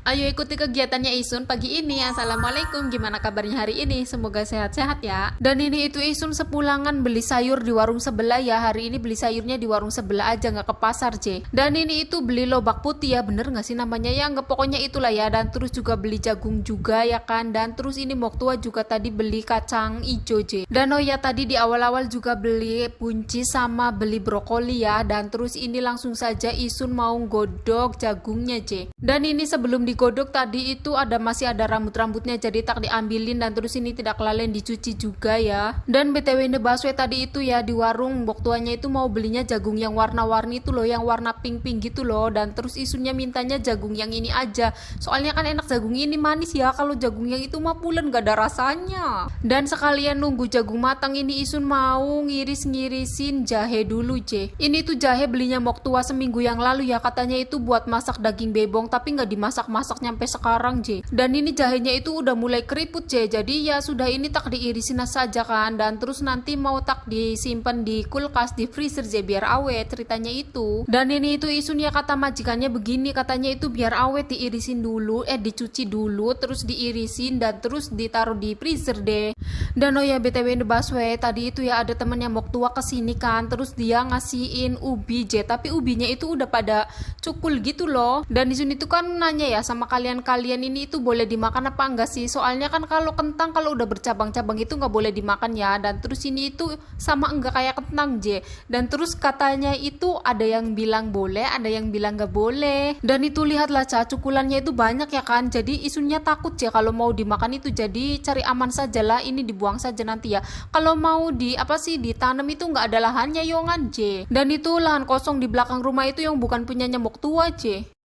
Ayo ikuti kegiatannya Isun pagi ini. Assalamualaikum, gimana kabarnya hari ini? Semoga sehat-sehat ya. Dan ini itu Isun sepulangan beli sayur di warung sebelah ya. Hari ini beli sayurnya di warung sebelah aja, nggak ke pasar C. Dan ini itu beli lobak putih ya, bener nggak sih namanya ya? Nggak, pokoknya itulah ya. Dan terus juga beli jagung juga ya kan. Dan terus ini Moktua juga tadi beli kacang ijo C. Dan oh ya, tadi di awal-awal juga beli buncis sama beli brokoli ya. Dan terus ini langsung saja Isun mau godok jagungnya C. Dan ini sebelum digodok tadi itu masih ada rambut-rambutnya, jadi tak diambilin. Dan terus ini tidak kelalen dicuci juga ya. Dan BTW ini Baswe tadi itu ya di warung Mbok tuanya itu mau belinya jagung yang warna-warni itu loh, yang warna pink-pink gitu loh. Dan terus Isunnya mintanya jagung yang ini aja, soalnya kan enak jagung ini manis ya, kalau jagung yang itu mah pulen gak ada rasanya. Dan sekalian nunggu jagung matang ini Isun mau ngiris-ngirisin jahe dulu C. Ini tuh jahe belinya Mbok tua seminggu yang lalu ya, katanya itu buat masak daging bebong, tapi nggak dimasak-masak nyampe sekarang J. Dan ini jahenya itu udah mulai keriput J, jadi ya sudah ini tak diirisin saja kan. Dan terus nanti mau tak disimpan di kulkas, di freezer J, biar awet ceritanya itu. Dan ini itu Isun ya kata majikannya begini, katanya itu biar awet diirisin dulu, dicuci dulu, terus diirisin dan terus ditaruh di freezer deh. Dan oh ya BTW ini Baswe tadi itu ya ada temennya Mbok tua kesini kan, terus dia ngasihin ubi J, tapi ubinya itu udah pada cukul gitu loh. Dan Isun itu kan nanya ya sama kalian ini itu boleh dimakan apa enggak sih, soalnya kan kalau kentang kalau udah bercabang-cabang itu nggak boleh dimakan ya. Dan terus ini itu sama enggak kayak kentang J. Dan terus katanya itu ada yang bilang boleh, ada yang bilang nggak boleh. Dan itu lihatlah cukulannya itu banyak ya kan, jadi Isunnya takut J kalau mau dimakan itu, jadi cari aman saja lah, ini dibuang saja nanti ya. Kalau mau ditanam itu nggak ada lahannya yongan J. Dan itu lahan kosong di belakang rumah itu yang bukan punyanya Mbok tua J.